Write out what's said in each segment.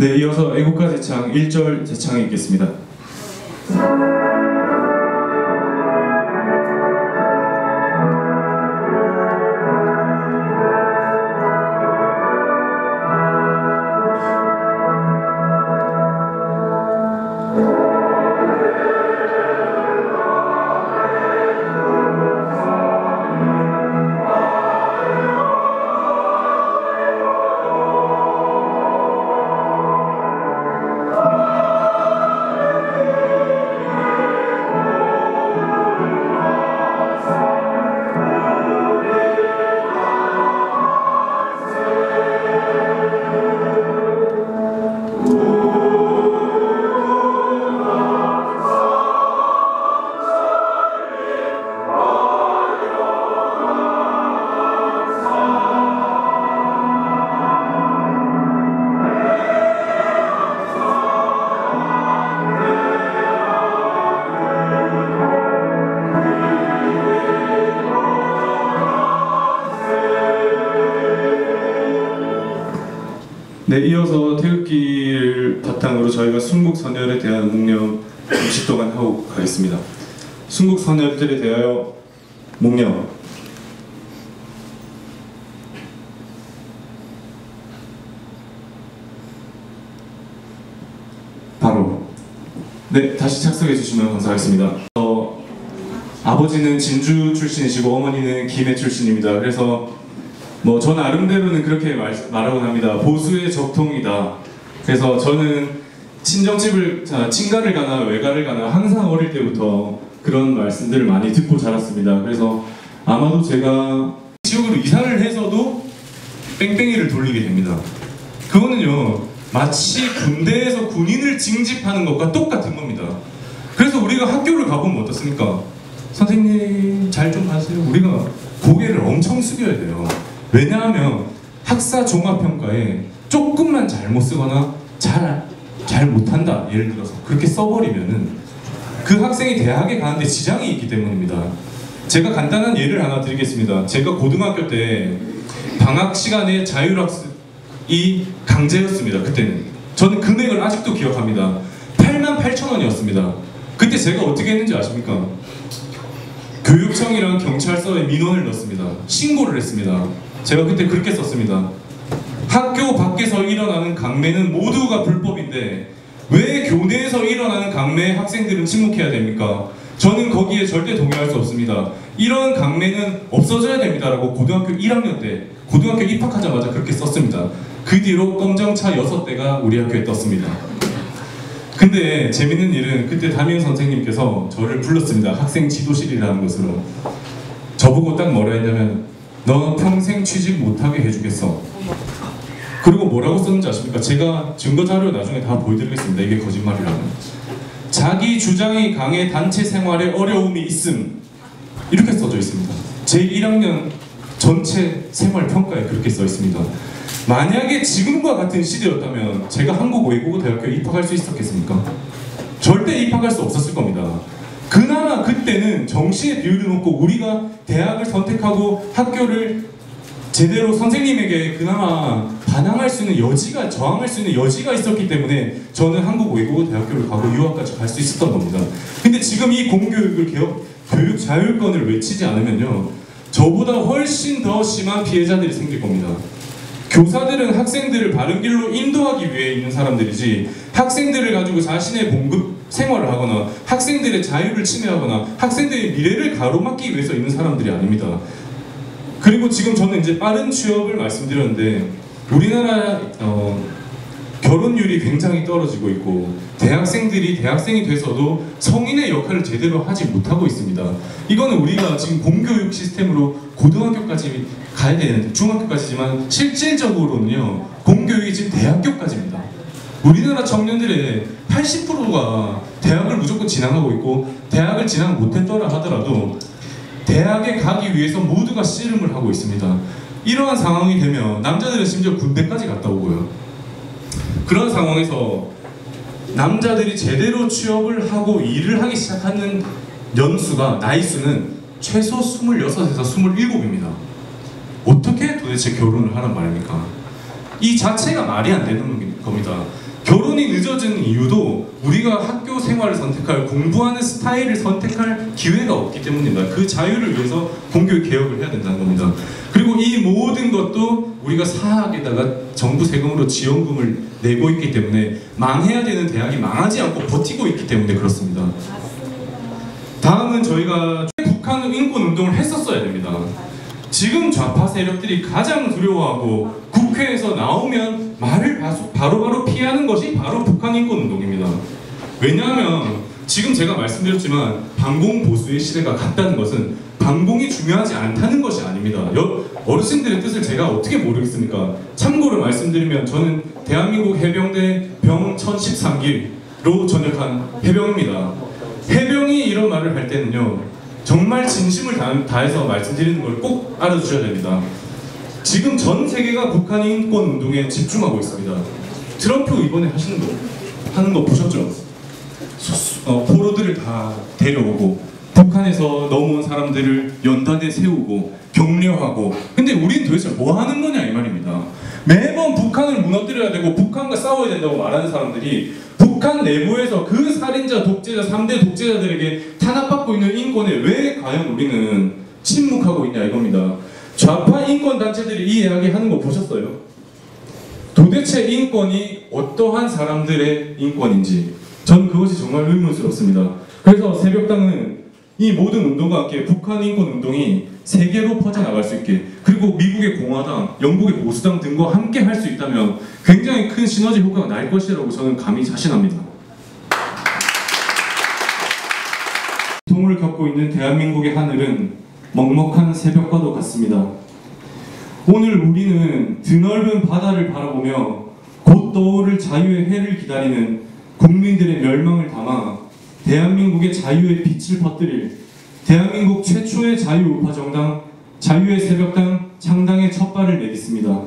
네, 이어서 애국가 제창 1절 제창이 있겠습니다. 네, 이어서 태극기를 바탕으로 저희가 순국선열에 대한 묵념 잠시 동안 하고 가겠습니다. 순국선열들에 대하여 묵념. 바로. 네, 다시 착석해 주시면 감사하겠습니다. 아버지는 진주 출신이시고 어머니는 김해 출신입니다. 그래서 저 나름대로는 그렇게 말하곤 합니다. 보수의 적통이다. 그래서 저는 친정집을 친가를 가나 외가를 가나 항상 어릴 때부터 그런 말씀들을 많이 듣고 자랐습니다. 그래서 아마도 제가 지역으로 이사를 해서도 뺑뺑이를 돌리게 됩니다. 그거는요, 마치 군대에서 군인을 징집하는 것과 똑같은 겁니다. 그래서 우리가 학교를 가보면 어떻습니까? 선생님 잘 좀 하세요. 우리가 고개를 엄청 숙여야 돼요. 왜냐하면 학사 종합평가에 조금만 잘못 쓰거나 잘 못한다, 예를 들어서 그렇게 써버리면은 그 학생이 대학에 가는데 지장이 있기 때문입니다. 제가 간단한 예를 하나 드리겠습니다. 제가 고등학교 때 방학 시간에 자율학습이 강제였습니다. 그때는 저는 금액을 아직도 기억합니다. 88,000원이었습니다. 그때 제가 어떻게 했는지 아십니까? 교육청이랑 경찰서에 민원을 넣었습니다. 신고를 했습니다. 제가 그때 그렇게 썼습니다. 학교 밖에서 일어나는 강매는 모두가 불법인데 왜 교내에서 일어나는 강매에 학생들은 침묵해야 됩니까? 저는 거기에 절대 동의할 수 없습니다. 이런 강매는 없어져야 됩니다라고 고등학교 1학년 때 고등학교 입학하자마자 그렇게 썼습니다. 그 뒤로 검정차 6대가 우리 학교에 떴습니다. 근데 재밌는 일은 그때 담임 선생님께서 저를 불렀습니다. 학생 지도실이라는 곳으로. 저보고 딱 뭐라 했냐면, 너 평생 취직 못하게 해주겠어. 그리고 뭐라고 썼는지 아십니까? 제가 증거자료 나중에 다 보여드리겠습니다. 이게 거짓말이라면. 자기 주장이 강해 단체 생활에 어려움이 있음. 이렇게 써져 있습니다. 제 1학년 전체 생활평가에 그렇게 써 있습니다. 만약에 지금과 같은 시대였다면 제가 한국외국어대학교에 입학할 수 있었겠습니까? 절대 입학할 수 없었을 겁니다. 그나마 그때는 정시에 비율을 놓고 우리가 대학을 선택하고 학교를 제대로 선생님에게 그나마 반항할 수 있는 여지가, 저항할 수 있는 여지가 있었기 때문에 저는 한국외국어대학교를 가고 유학까지 갈 수 있었던 겁니다. 근데 지금 이 공교육을 교육 자율권을 외치지 않으면요, 저보다 훨씬 더 심한 피해자들이 생길 겁니다. 교사들은 학생들을 바른 길로 인도하기 위해 있는 사람들이지, 학생들을 가지고 자신의 봉급 생활을 하거나 학생들의 자유를 침해하거나 학생들의 미래를 가로막기 위해서 있는 사람들이 아닙니다. 그리고 지금 저는 이제 빠른 취업을 말씀드렸는데, 우리나라 결혼율이 굉장히 떨어지고 있고 대학생들이 대학생이 돼서도 성인의 역할을 제대로 하지 못하고 있습니다. 이거는 우리가 지금 공교육 시스템으로 고등학교까지 가야 되는데, 중학교까지지만 실질적으로는요, 공교육이 지금 대학교까지입니다. 우리나라 청년들의 80%가 대학을 무조건 진학하고 있고, 대학을 진학 못했더라 하더라도 대학에 가기 위해서 모두가 씨름을 하고 있습니다. 이러한 상황이 되면 남자들은 심지어 군대까지 갔다 오고요. 그런 상황에서 남자들이 제대로 취업을 하고 일을 하기 시작하는 나이수는 최소 26에서 27입니다. 어떻게 도대체 결혼을 하란 말입니까? 이 자체가 말이 안 되는 겁니다. 결혼이 늦어지는 이유도 우리가 학교 생활을 선택할, 공부하는 스타일을 선택할 기회가 없기 때문입니다. 그 자유를 위해서 공교육 개혁을 해야 된다는 겁니다. 그리고 이 모든 것도 우리가 사학에다가 정부 세금으로 지원금을 내고 있기 때문에 망해야 되는 대학이 망하지 않고 버티고 있기 때문에 그렇습니다. 다음은 저희가 북한 인권운동을 했었어야 됩니다. 지금 좌파 세력들이 가장 두려워하고 국회에서 나오면 말을 바로바로 피하는 것이 바로 북한 인권운동입니다. 왜냐하면 지금 제가 말씀드렸지만 반공보수의 시대가 갔다는 것은 반공이 중요하지 않다는 것이 아닙니다. 어르신들의 뜻을 제가 어떻게 모르겠습니까? 참고로 말씀드리면 저는 대한민국 해병대 병 1013기로 전역한 해병입니다. 해병이 이런 말을 할 때는요, 정말 진심을 다해서 말씀드리는 걸 꼭 알아주셔야 됩니다. 지금 전 세계가 북한 인권 운동에 집중하고 있습니다. 트럼프 이번에 하는 거 보셨죠? 포로들을 다 데려오고 북한에서 넘어온 사람들을 연단에 세우고 격려하고, 근데 우린 도대체 뭐 하는 거냐 이 말입니다. 매번 북한을 무너뜨려야 되고 북한과 싸워야 된다고 말하는 사람들이 북한 내부에서 그 살인자, 독재자, 3대 독재자들에게 탄압받고 있는 인권에 왜 과연 우리는 침묵하고 있냐 이겁니다. 좌파 인권단체들이 이 이야기 하는 거 보셨어요? 도대체 인권이 어떠한 사람들의 인권인지 전 그것이 정말 의문스럽습니다. 그래서 새벽당은 이 모든 운동과 함께 북한 인권운동이 세계로 퍼져나갈 수 있게, 그리고 미국의 공화당, 영국의 보수당 등과 함께 할 수 있다면 굉장히 큰 시너지 효과가 날 것이라고 저는 감히 자신합니다. 고통을 겪고 있는 대한민국의 하늘은 먹먹한 새벽과도 같습니다. 오늘 우리는 드넓은 바다를 바라보며 곧 떠오를 자유의 해를 기다리는 국민들의 멸망을 담아 대한민국의 자유의 빛을 퍼뜨릴 대한민국 최초의 자유우파 정당 자유의 새벽당 창당의 첫 발을 내딛습니다.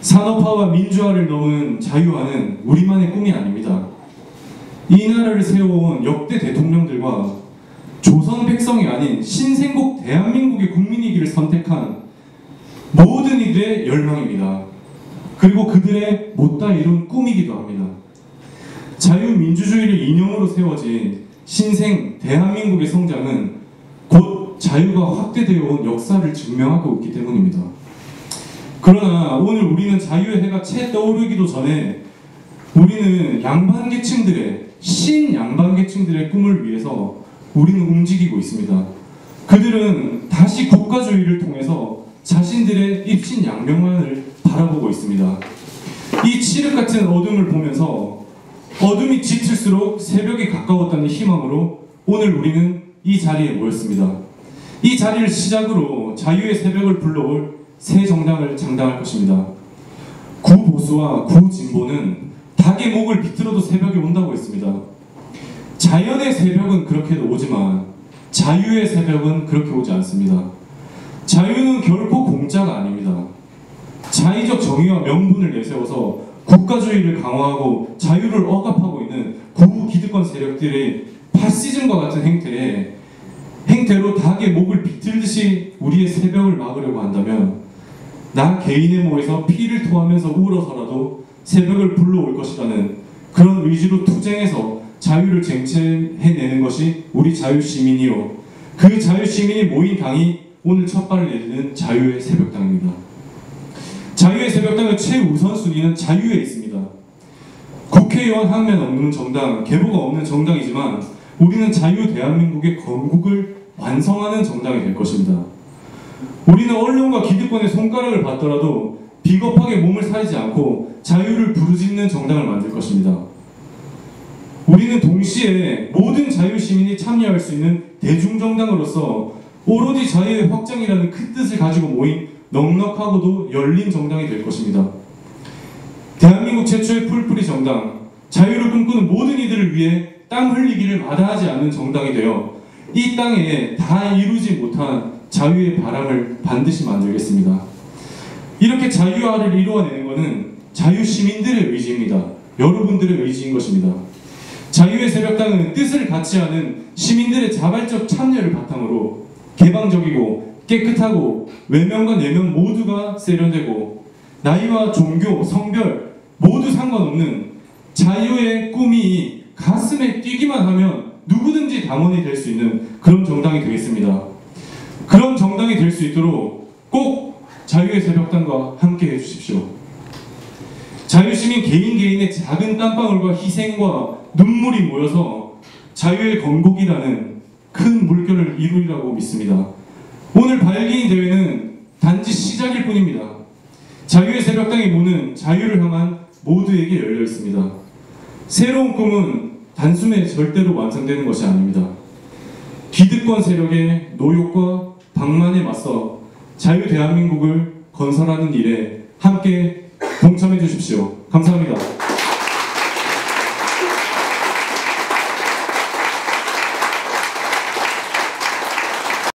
산업화와 민주화를 넘은 자유화는 우리만의 꿈이 아닙니다. 이 나라를 세워온 역대 대통령들과 조선 백성이 아닌 신생국 대한민국의 국민이기를 선택한 모든 이들의 열망입니다. 그리고 그들의 못다 이룬 꿈이기도 합니다. 자유민주주의를 이념으로 세워진 신생 대한민국의 성장은 곧 자유가 확대되어 온 역사를 증명하고 있기 때문입니다. 그러나 오늘 우리는 자유의 해가 채 떠오르기도 전에 우리는 양반계층들의 신양반계층들의 꿈을 위해서 우리는 움직이고 있습니다. 그들은 다시 국가주의를 통해서 자신들의 입신양명만을 바라보고 있습니다. 이 칠흑같은 어둠을 보면서 어둠이 짙을수록 새벽이 가까웠다는 희망으로 오늘 우리는 이 자리에 모였습니다. 이 자리를 시작으로 자유의 새벽을 불러올 새 정당을 창당할 것입니다. 구보수와 구진보는 닭의 목을 비틀어도 새벽이 온다고 했습니다. 자연의 새벽은 그렇게도 오지만 자유의 새벽은 그렇게 오지 않습니다. 자유는 결코 공짜가 아닙니다. 자의적 정의와 명분을 내세워서 국가주의를 강화하고 자유를 억압하고 있는 구기득권 세력들의 파시즘과 같은 행태로 닭의 목을 비틀듯이 우리의 새벽을 막으려고 한다면 나 개인의 몸에서 피를 토하면서 울어서라도 새벽을 불러올 것이라는 그런 의지로 투쟁해서 자유를 쟁취해내는 것이 우리 자유시민이요, 그 자유시민이 모인 당이 오늘 첫 발을 내딛는 자유의 새벽당입니다. 자유의 새벽당의 최우선순위는 자유에 있습니다. 국회의원 한 명 없는 정당, 계보가 없는 정당이지만 우리는 자유 대한민국의 건국을 완성하는 정당이 될 것입니다. 우리는 언론과 기득권의 손가락을 받더라도 비겁하게 몸을 사리지 않고 자유를 부르짖는 정당을 만들 것입니다. 우리는 동시에 모든 자유시민이 참여할 수 있는 대중정당으로서 오로지 자유의 확장이라는 큰 뜻을 가지고 모인 넉넉하고도 열린 정당이 될 것입니다. 대한민국 최초의 풀뿌리 정당, 자유를 꿈꾸는 모든 이들을 위해 땀 흘리기를 마다하지 않는 정당이 되어 이 땅에 다 이루지 못한 자유의 바람을 반드시 만들겠습니다. 이렇게 자유화를 이루어내는 것은 자유시민들의 의지입니다. 여러분들의 의지인 것입니다. 자유의 새벽당은 뜻을 같이 하는 시민들의 자발적 참여를 바탕으로 개방적이고 깨끗하고 외면과 내면 모두가 세련되고 나이와 종교, 성별, 모두 상관없는 자유의 꿈이 가슴에 뛰기만 하면 누구든지 당원이 될 수 있는 그런 정당이 되겠습니다. 그런 정당이 될 수 있도록 꼭 자유의 새벽당과 함께 해주십시오. 자유시민 개인의 작은 땀방울과 희생과 눈물이 모여서 자유의 건국이라는 큰 물결을 이루리라고 믿습니다. 오늘 발기인 대회는 단지 시작일 뿐입니다. 자유의 새벽당의 문은 자유를 향한 모두에게 열려 있습니다. 새로운 꿈은 단숨에 절대로 완성되는 것이 아닙니다. 기득권 세력의 노욕과 방만에 맞서 자유 대한민국을 건설하는 일에 함께 동참해 주십시오. 감사합니다.